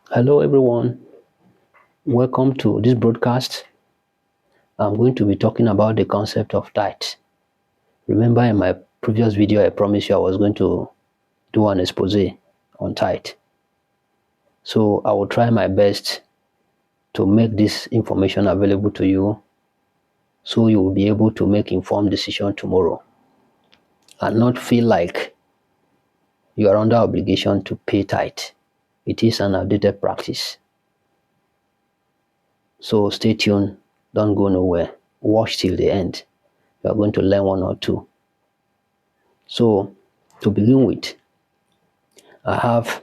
Hello, everyone. Welcome to this broadcast. I'm going to be talking about the concept of tithe. Remember, in my previous video, I promised you I was going to do an expose on tithe. So I will try my best to make this information available to you so you will be able to make informed decision tomorrow and not feel like you are under obligation to pay tithe. It is an outdated practice. So stay tuned. Don't go nowhere. Watch till the end. You are going to learn one or two. So, to begin with, I have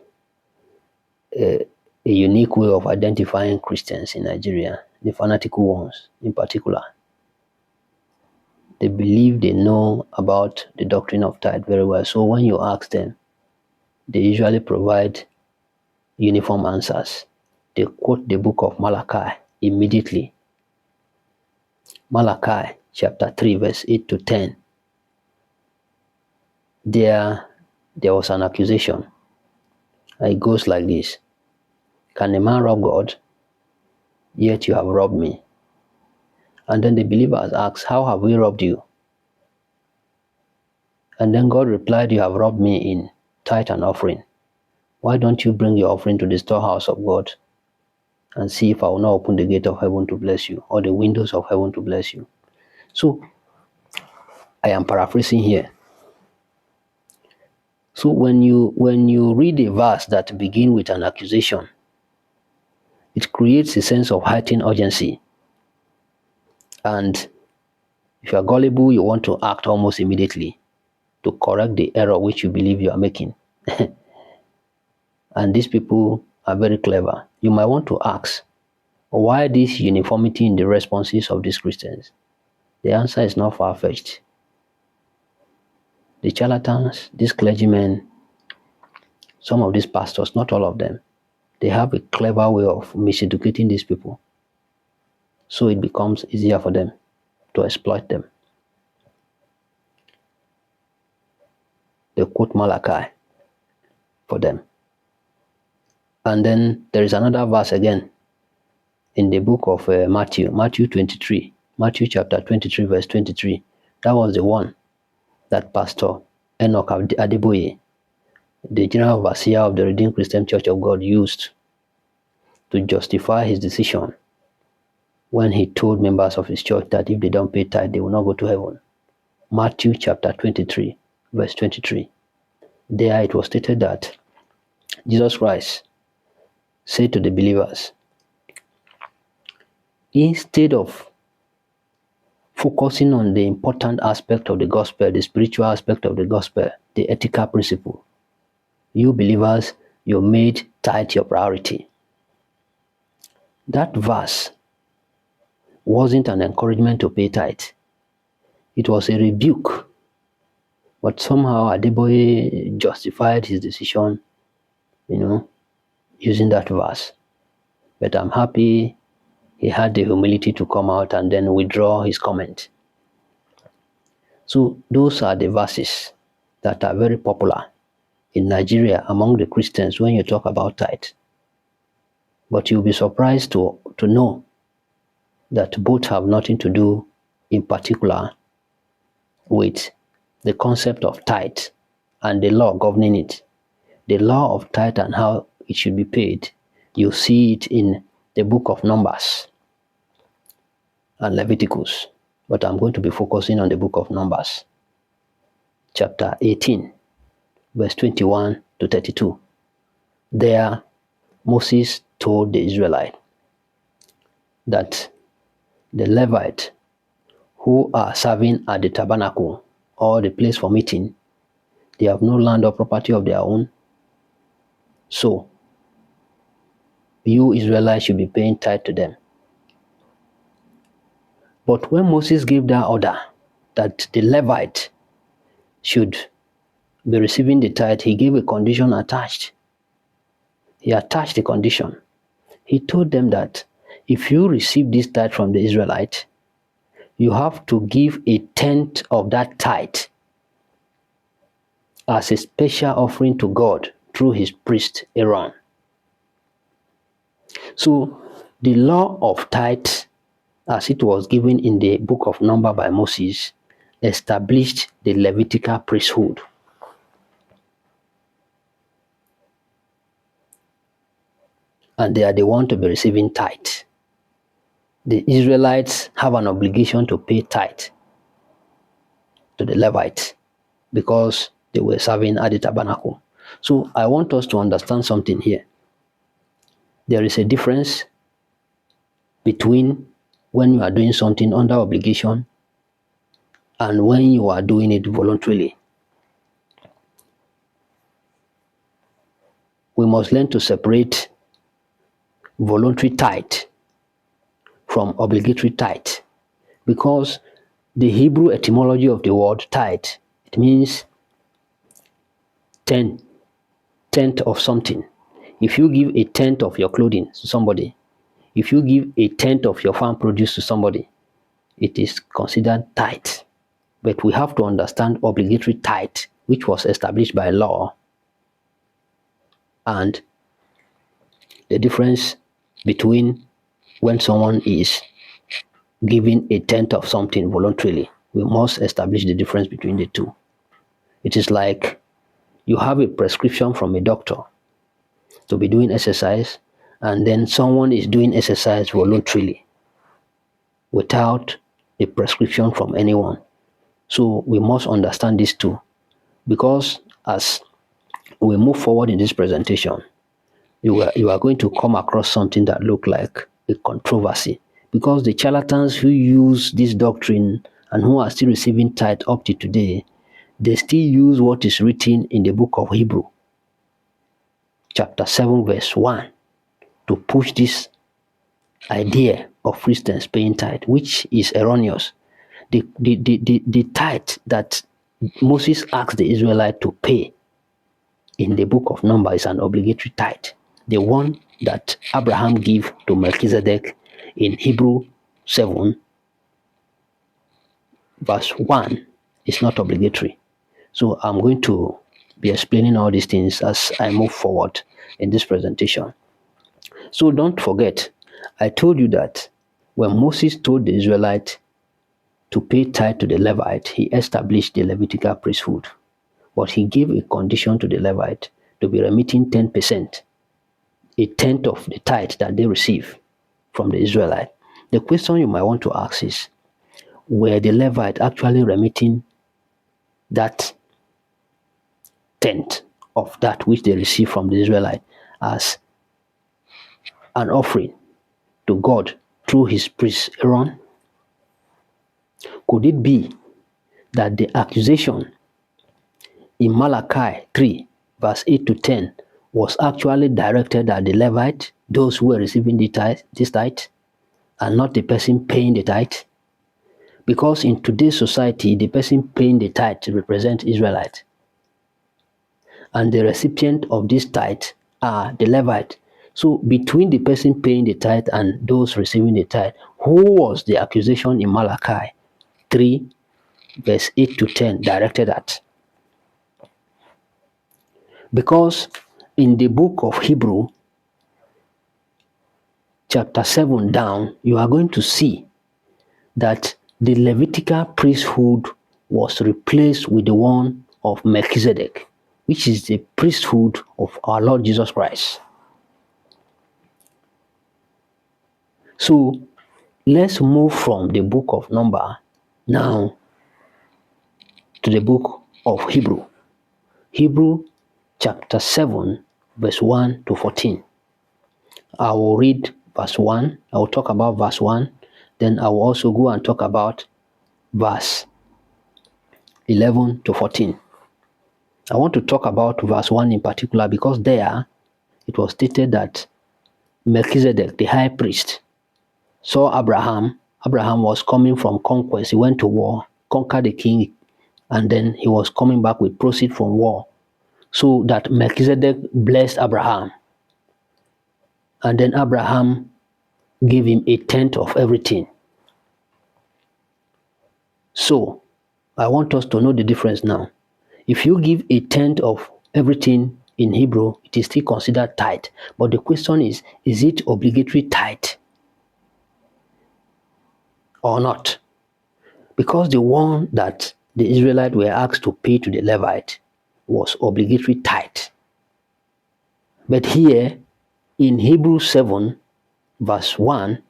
a unique way of identifying Christians in Nigeria, the fanatical ones in particular. They believe they know about the doctrine of tithe very well. So, when you ask them, they usually provide uniform answers. They quote the book of Malachi immediately. Malachi chapter 3, verse 8 to 10. There was an accusation. It goes like this: Can a man rob God? Yet you have robbed me. And then the believers asked, How have we robbed you? And then God replied, You have robbed me in tithe and offering. Why don't you bring your offering to the storehouse of God and see if I will not open the gate of heaven to bless you, or the windows of heaven to bless you? So I am paraphrasing here. So when you read a verse that begins with an accusation, it creates a sense of heightened urgency. And if you are gullible, you want to act almost immediately to correct the error which you believe you are making. And these people are very clever. You might want to ask, why this uniformity in the responses of these Christians? The answer is not far-fetched. The charlatans, these clergymen, some of these pastors, not all of them, they have a clever way of miseducating these people. So it becomes easier for them to exploit them. They quote Malachi for them. And then there is another verse again in the book of Matthew 23, Matthew chapter 23, verse 23. That was the one that Pastor Enoch Adeboye, the general overseer of the Redeemed Christian Church of God, used to justify his decision when he told members of his church that if they don't pay tithe, they will not go to heaven. Matthew chapter 23, verse 23. There it was stated that Jesus Christ said to the believers, instead of focusing on the important aspect of the gospel, the spiritual aspect of the gospel, the ethical principle, you believers, you made tithe your priority. That verse wasn't an encouragement to pay tithe. It was a rebuke. But somehow Adeboye justified his decision, using that verse. But I'm happy he had the humility to come out and then withdraw his comment. So those are the verses that are very popular in Nigeria among the Christians when you talk about tithe. But you'll be surprised to know that both have nothing to do in particular with the concept of tithe and the law governing it. The law of tithe and how it should be paid, you see it in the book of Numbers and Leviticus. But I'm going to be focusing on the book of Numbers, chapter 18, verse 21 to 32. There, Moses told the Israelite that the Levite who are serving at the tabernacle or the place for meeting, they have no land or property of their own. So, you Israelites should be paying tithe to them. But when Moses gave that order that the Levite should be receiving the tithe, he gave a condition attached. He attached the condition. He told them that if you receive this tithe from the Israelite, you have to give a tenth of that tithe as a special offering to God through his priest Aaron. So the law of tithe, as it was given in the book of Numbers by Moses, established the Levitical priesthood. And they are the one to be receiving tithe. The Israelites have an obligation to pay tithe to the Levites because they were serving at the tabernacle. So I want us to understand something here. There is a difference between when you are doing something under obligation and when you are doing it voluntarily. We must learn to separate voluntary tithe from obligatory tithe, because the Hebrew etymology of the word tithe, it means tenth of something. If you give a tenth of your clothing to somebody, if you give a tenth of your farm produce to somebody, it is considered tithe. But we have to understand obligatory tithe, which was established by law, and the difference between when someone is giving a tenth of something voluntarily. We must establish the difference between the two. It is like you have a prescription from a doctor to be doing exercise, and then someone is doing exercise voluntarily without a prescription from anyone. So we must understand this too, because as we move forward in this presentation, you are going to come across something that look like a controversy, because the charlatans who use this doctrine and who are still receiving tithe up to today, they still use what is written in the book of Hebrew, chapter 7, verse 1, to push this idea of Christians paying tithe, which is erroneous. The tithe that Moses asked the Israelites to pay in the book of Numbers is an obligatory tithe. The one that Abraham gave to Melchizedek in Hebrew 7, verse 1, is not obligatory. So I'm going to be explaining all these things as I move forward in this presentation. So don't forget, I told you that when Moses told the Israelites to pay tithe to the Levite, he established the Levitical priesthood. But he gave a condition to the Levite to be remitting 10%, a tenth of the tithe that they receive from the Israelite. The question you might want to ask is, were the Levite actually remitting that tenth of that which they received from the Israelite as an offering to God through his priest Aaron? Could it be that the accusation in Malachi 3, verse 8 to 10, was actually directed at the Levite, those who were receiving this tithe, and not the person paying the tithe? Because in today's society, the person paying the tithe represents Israelites, and the recipient of this tithe are the Levite. So between the person paying the tithe and those receiving the tithe, who was the accusation in Malachi 3, verse 8 to 10 directed at? Because in the book of Hebrew, chapter 7 down, you are going to see that the Levitical priesthood was replaced with the one of Melchizedek, which is the priesthood of our Lord Jesus Christ. So let's move from the book of Numbers now to the book of Hebrew. Hebrew chapter 7, verse 1 to 14. I will read verse 1. I will talk about verse 1. Then I will also go and talk about verse 11 to 14. I want to talk about verse 1 in particular because there it was stated that Melchizedek, the high priest, saw Abraham. Abraham was coming from conquest. He went to war, conquered the king, and then he was coming back with proceeds from war. So that Melchizedek blessed Abraham. And then Abraham gave him a tenth of everything. So I want us to know the difference now. If you give a tenth of everything in Hebrew, it is still considered tithe. But the question is it obligatory tithe or not? Because the one that the Israelites were asked to pay to the Levite was obligatory tithe. But here in Hebrews 7, verse 1,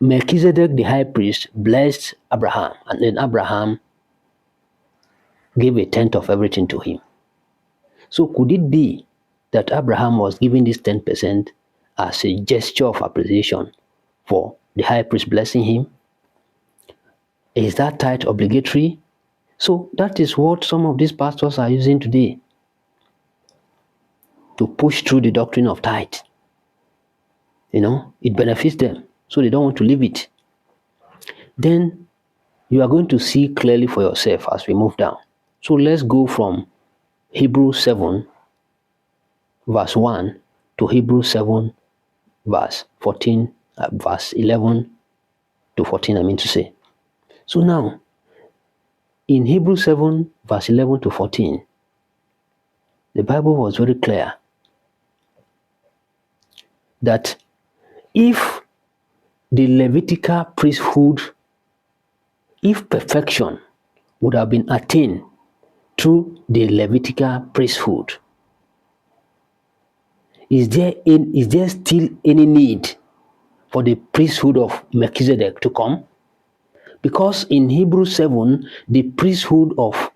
Melchizedek the high priest blessed Abraham, and then Abraham gave a tenth of everything to him. So could it be that Abraham was giving this 10% as a gesture of appreciation for the high priest blessing him? Is that tithe obligatory? So that is what some of these pastors are using today to push through the doctrine of tithe. It benefits them, so they don't want to leave it. Then you are going to see clearly for yourself as we move down. So let's go from Hebrews 7, verse 1 to Hebrews 7, verse 14, verse 11 to 14, I mean to say. So now, in Hebrews 7, verse 11 to 14, the Bible was very clear that if the Levitical priesthood, if perfection would have been attained through the Levitical priesthood, is there still any need for the priesthood of Melchizedek to come? Because in Hebrews 7, the priesthood of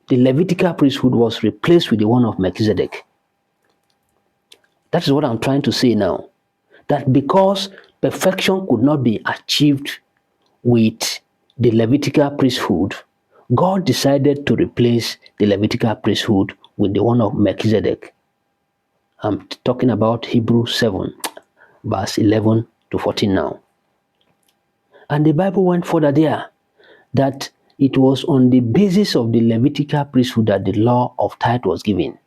the Levitical priesthood was replaced with the one of Melchizedek. That is what I'm trying to say now. That because perfection could not be achieved with the Levitical priesthood, God decided to replace the Levitical priesthood with the one of Melchizedek. I'm talking about Hebrews 7, verse 11 to 14 now. And the Bible went further there, that it was on the basis of the Levitical priesthood that the law of tithe was given.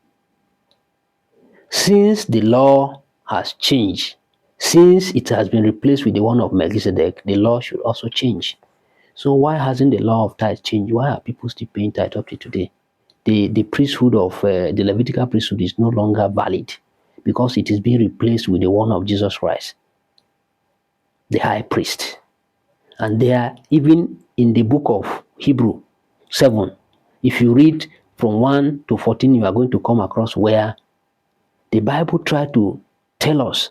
Since the law has changed, since it has been replaced with the one of Melchizedek, the law should also change. So why hasn't the law of tithe changed? Why are people still paying tithe up to today? The priesthood of the Levitical priesthood is no longer valid because it is being replaced with the one of Jesus Christ, the high priest. And there, even in the book of Hebrews 7, if you read from 1 to 14, you are going to come across where the Bible tried to tell us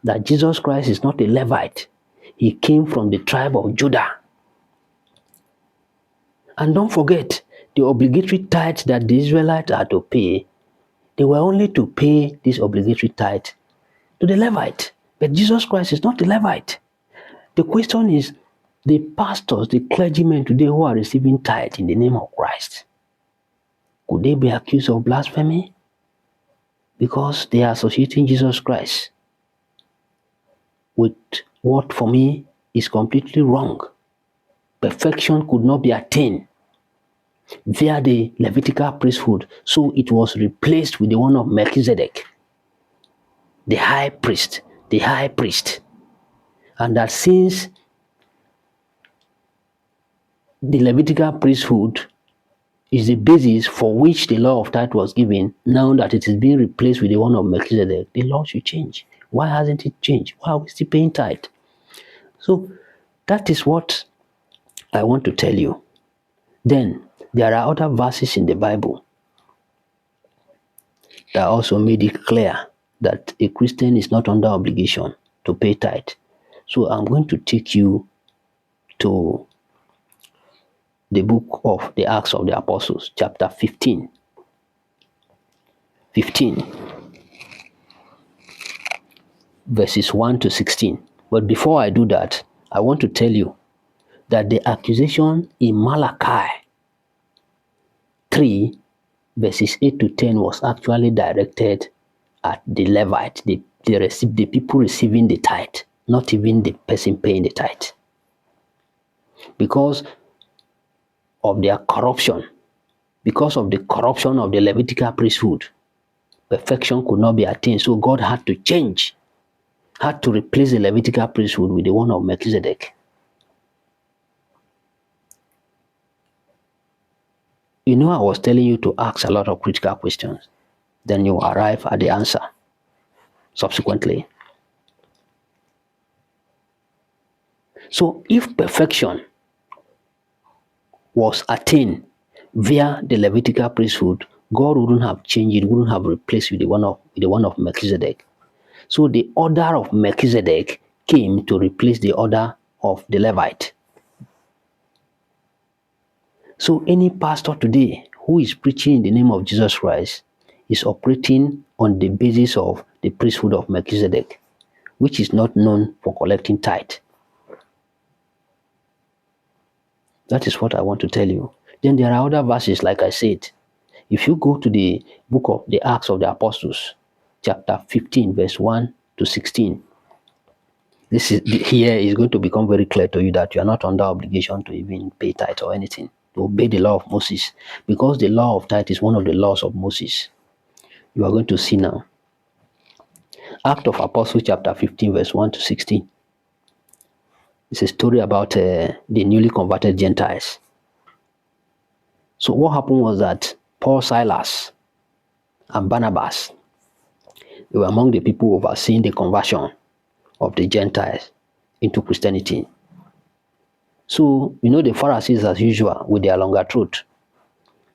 that Jesus Christ is not a Levite. He came from the tribe of Judah. And don't forget, the obligatory tithe that the Israelites had to pay, they were only to pay this obligatory tithe to the Levite. But Jesus Christ is not the Levite. The question is, the pastors, the clergymen today who are receiving tithe in the name of Christ, could they be accused of blasphemy? Because they are associating Jesus Christ with what for me is completely wrong. Perfection could not be attained via the Levitical priesthood, so it was replaced with the one of Melchizedek, the high priest. And that since the Levitical priesthood is the basis for which the law of tithe was given, now that it is being replaced with the one of Melchizedek, the law should change. Why hasn't it changed? Why are we still paying tithe? So that is what I want to tell you. Then there are other verses in the Bible that also made it clear that a Christian is not under obligation to pay tithe. So I'm going to take you to the book of the Acts of the Apostles, chapter 15, verses 1 to 16. But before I do that, I want to tell you that the accusation in Malachi 3, verses 8 to 10 was actually directed at the Levite, the people receiving the tithe, not even the person paying the tithe. Because of their corruption, because of the corruption of the Levitical priesthood, perfection could not be attained. So God had to change, had to replace the Levitical priesthood with the one of Melchizedek. You know, I was telling you to ask a lot of critical questions. Then you arrive at the answer subsequently. So if perfection was attained via the Levitical priesthood, God wouldn't have changed it, wouldn't have replaced with the one of Melchizedek. So the order of Melchizedek came to replace the order of the Levite. So any pastor today who is preaching in the name of Jesus Christ is operating on the basis of the priesthood of Melchizedek, which is not known for collecting tithe. That is what I want to tell you. Then there are other verses, like I said. If you go to the book of the Acts of the Apostles, chapter 15, verse 1 to 16, here is going to become very clear to you that you are not under obligation to even pay tithe or anything, to obey the law of Moses, because the law of tithe is one of the laws of Moses. You are going to see now. Act of Apostles, chapter 15, verse 1 to 16. It's a story about the newly converted Gentiles. So what happened was that Paul, Silas, and Barnabas, they were among the people overseeing the conversion of the Gentiles into Christianity. So, the Pharisees, as usual, with their longer throat,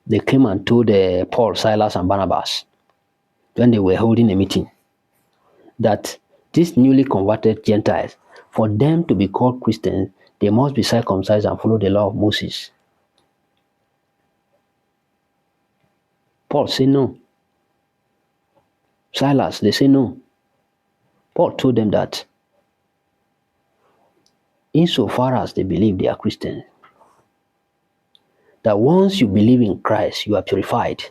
they came and told Paul, Silas, and Barnabas, when they were holding a meeting, that these newly converted Gentiles, for them to be called Christians, they must be circumcised and follow the law of Moses. Paul said no. Silas, they say no. Paul told them that insofar as they believe they are Christians, that once you believe in Christ, you are purified.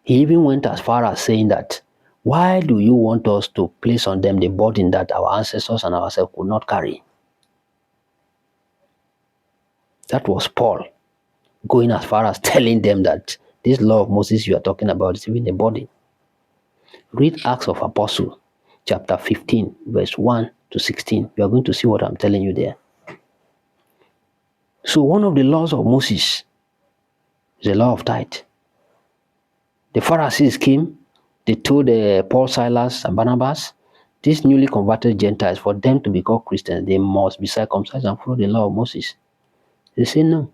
He even went as far as saying that, why do you want us to place on them the burden that our ancestors and ourselves could not carry? That was Paul going as far as telling them that this law of Moses you are talking about is even a burden. Read Acts of Apostles, chapter 15, verse 1 to 16. You are going to see what I'm telling you there. So one of the laws of Moses is the law of tithe. The Pharisees came, they told Paul, Silas, and Barnabas, these newly converted Gentiles, for them to be called Christians, they must be circumcised and follow the law of Moses. They say no,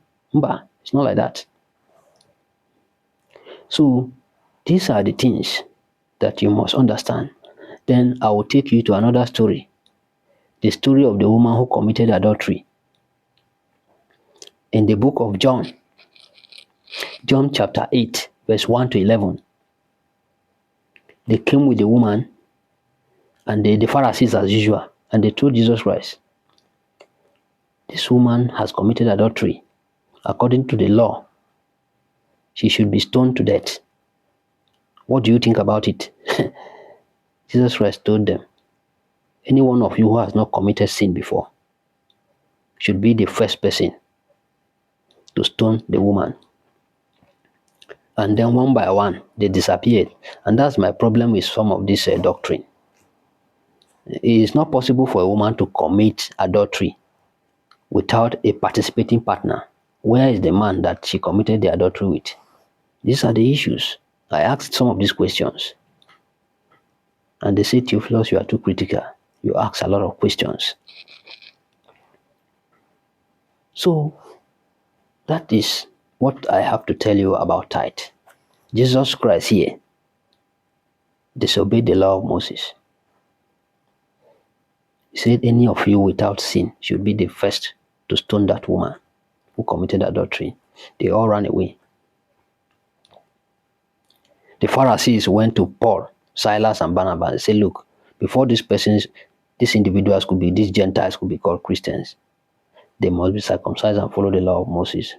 it's not like that. So these are the things that you must understand. Then I will take you to another story. The story of the woman who committed adultery. In the book of John chapter 8, verse 1 to 11. They came with the woman and the Pharisees as usual, and they told Jesus Christ, this woman has committed adultery. According to the law, she should be stoned to death. What do you think about it? Jesus Christ told them, any one of you who has not committed sin before should be the first person to stone the woman. And then one by one, they disappeared. And that's my problem with some of this doctrine. It is not possible for a woman to commit adultery without a participating partner. Where is the man that she committed the adultery with? These are the issues. I asked some of these questions. And they say, Theophilus, you are too critical. You ask a lot of questions. So, that is what I have to tell you about tithe. Jesus Christ here disobeyed the law of Moses. He said, any of you without sin should be the first to stone that woman who committed adultery. They all ran away. The Pharisees went to Paul, Silas, and Barnabas and said, look, before these Gentiles could be called Christians, they must be circumcised and follow the law of Moses.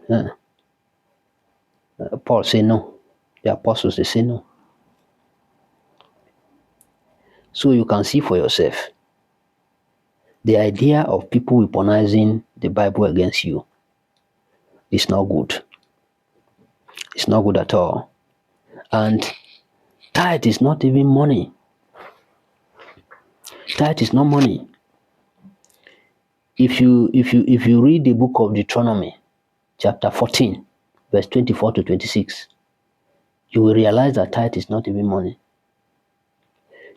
Paul said no. The apostles, they say no. So you can see for yourself, the idea of people weaponizing the Bible against you is not good. It's not good at all. And tithe is not even money. Tithe is not money. If you read the book of Deuteronomy, chapter 14, verse 24 to 26, you will realize that tithe is not even money.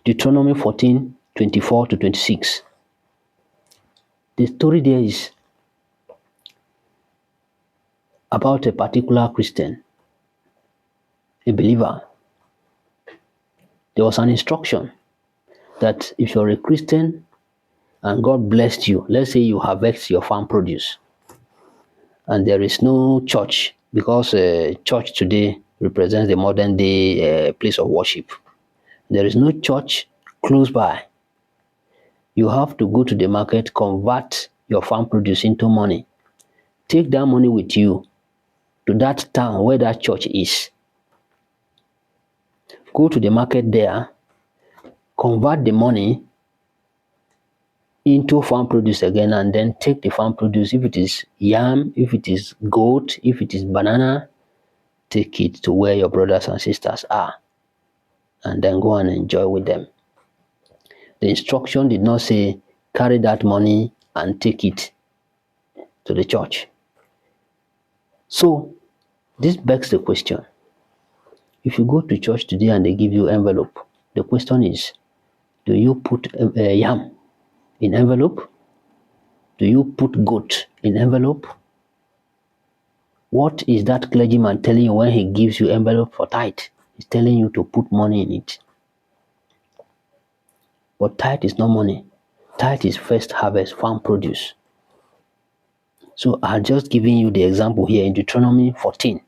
Deuteronomy 14, 24 to 26. The story there is about a particular Christian, a believer. There was an instruction that if you're a Christian and God blessed you, let's say you harvest your farm produce, and there is no church, because church today represents the modern day place of worship. There is no church close by. You have to go to the market, convert your farm produce into money. Take that money with you to that town where that church is. Go to the market there, convert the money into farm produce again, and then take the farm produce. If it is yam, if it is goat, if it is banana, take it to where your brothers and sisters are, and then go and enjoy with them. The instruction did not say carry that money and take it to the church. So this begs the question: if you go to church today and they give you envelope, the question is, do you put yam in envelope? Do you put goat in envelope? What is that clergyman telling you when he gives you envelope for tithe? He's telling you to put money in it. But tithe is not money. Tithe is first harvest, farm produce. So I'm just giving you the example here in Deuteronomy 14,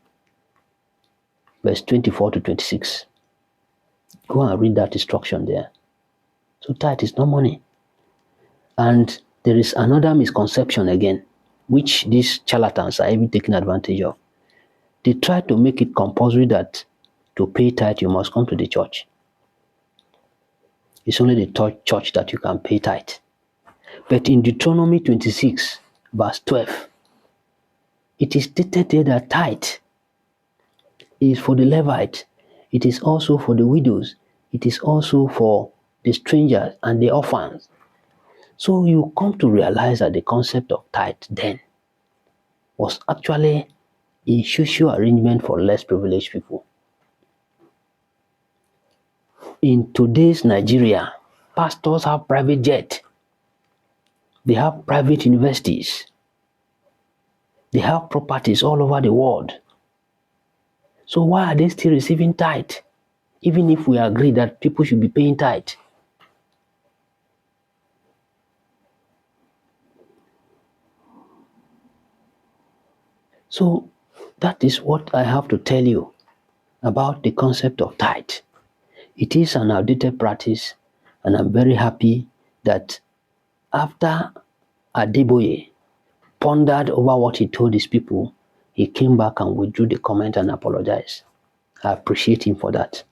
verse 24 to 26. Go and read that instruction there. So tithe is not money. And there is another misconception again, which these charlatans are even taking advantage of. They try to make it compulsory that to pay tithe, you must come to the church. It's only the church that you can pay tithe. But in Deuteronomy 26, verse 12, it is stated there that tithe is for the Levite. It is also for the widows. It is also for the strangers and the orphans. So you come to realize that the concept of tithe then was actually a social arrangement for less privileged people. In today's Nigeria, pastors have private jet. They have private universities. They have properties all over the world. So why are they still receiving tithe? Even if we agree that people should be paying tithe. So that is what I have to tell you about the concept of tithe. It is an outdated practice, and I'm very happy that after Adeboye pondered over what he told his people, he came back and withdrew the comment and apologized. I appreciate him for that.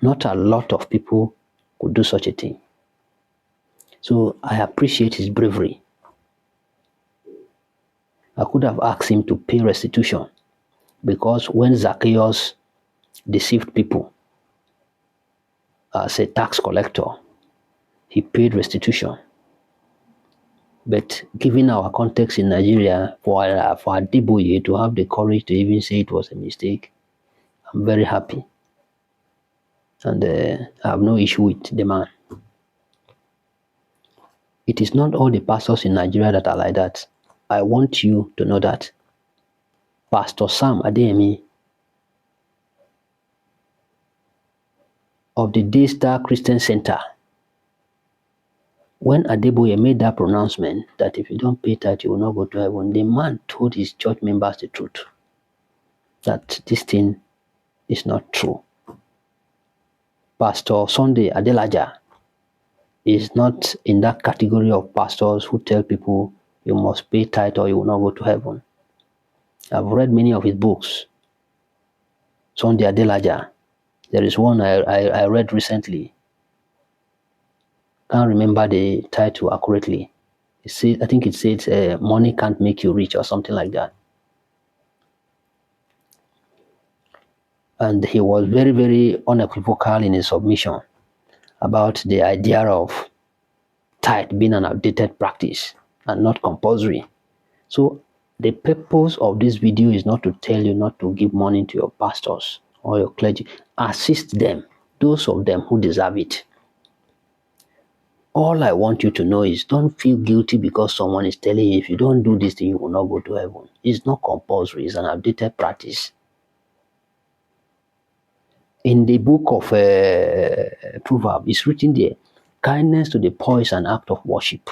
Not a lot of people could do such a thing. So I appreciate his bravery. I could have asked him to pay restitution, because when Zacchaeus deceived people as a tax collector, he paid restitution. But given our context in Nigeria, for Adeboye to have the courage to even say it was a mistake, I'm very happy. And I have no issue with the man. It is not all the pastors in Nigeria that are like that. I want you to know that. Pastor Sam Adeyemi of the Daystar Christian Center, when Adeboye made that pronouncement that if you don't pay tithe, you will not go to heaven, the man told his church members the truth, that this thing is not true. Pastor Sunday Adelaja is not in that category of pastors who tell people you must pay tithe or you will not go to heaven. I've read many of his books. Sunday Adelaja. There is one I read recently. Can't remember the title accurately. I think it says money can't make you rich or something like that. And he was very, very unequivocal in his submission about the idea of tithe being an outdated practice and not compulsory. So The purpose of this video is not to tell you not to give money to your pastors or your clergy. Assist them, those of them who deserve it. All I want you to know is don't feel guilty because someone is telling you if you don't do this thing, you will not go to heaven. It's not compulsory. It's an outdated practice. In the book of Proverbs, it's written there, kindness to the poor is an act of worship.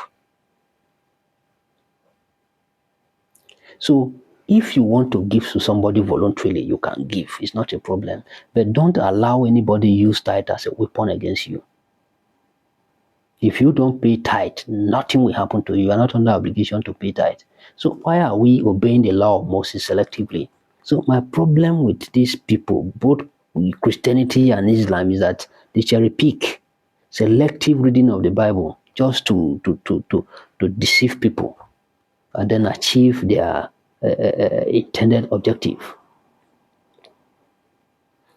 So if you want to give to somebody voluntarily, you can give. It's not a problem. But don't allow anybody use tithe as a weapon against you. If you don't pay tithe, nothing will happen to you. You are not under obligation to pay tithe. So why are we obeying the law of Moses selectively? So my problem with these people, both Christianity and Islam, is that they cherry pick selective reading of the Bible just to deceive people and then achieve their intended objective.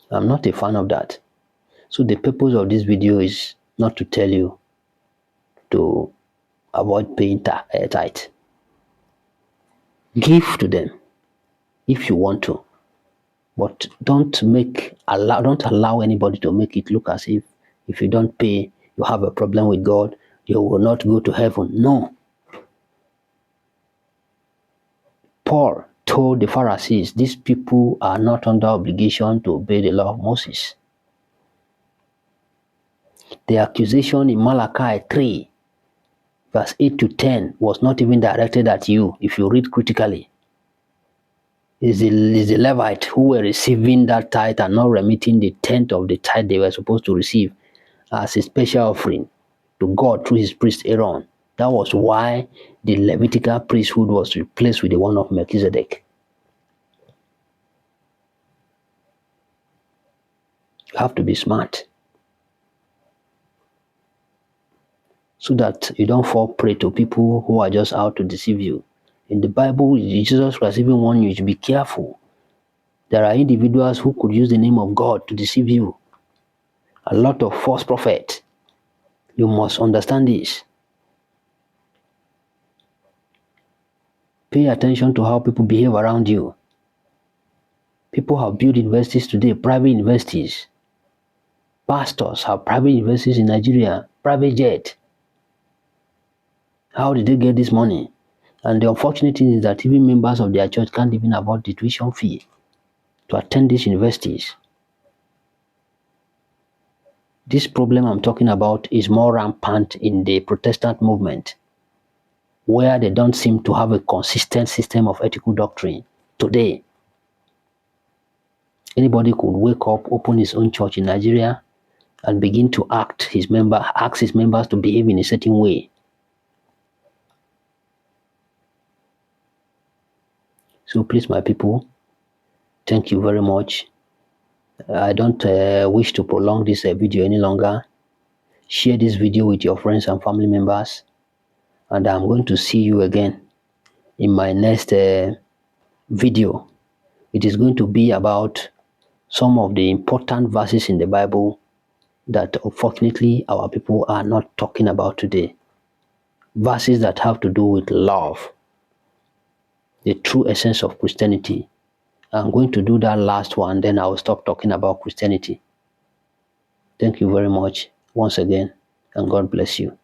I'm not a fan of that. So the purpose of this video is not to tell you to avoid paying tithe. Give to them if you want to, but don't allow anybody to make it look as if you don't pay, you have a problem with God, you will not go to heaven. No. Paul told the Pharisees, these people are not under obligation to obey the law of Moses. The accusation in Malachi 3, verse 8 to 10 was not even directed at you if you read critically. It's the Levite who were receiving that tithe and not remitting the tenth of the tithe they were supposed to receive as a special offering to God through his priest Aaron. That was why the Levitical priesthood was replaced with the one of Melchizedek. You have to be smart so that you don't fall prey to people who are just out to deceive you. In the Bible, Jesus Christ even warned you to be careful. There are individuals who could use the name of God to deceive you. A lot of false prophets. You must understand this. Pay attention to how people behave around you. People have built universities today, private universities. Pastors have private universities in Nigeria, private jet. How did they get this money? And the unfortunate thing is that even members of their church can't even afford the tuition fee to attend these universities. This problem I'm talking about is more rampant in the Protestant movement, where they don't seem to have a consistent system of ethical doctrine. Today, anybody could wake up, open his own church in Nigeria, and begin to ask his members to behave in a certain way. So please, my people, thank you very much. I don't wish to prolong this video any longer. Share this video with your friends and family members. And I'm going to see you again in my next video. It is going to be about some of the important verses in the Bible that unfortunately our people are not talking about today. Verses that have to do with love, the true essence of Christianity. I'm going to do that last one, then I will stop talking about Christianity. Thank you very much once again, and God bless you.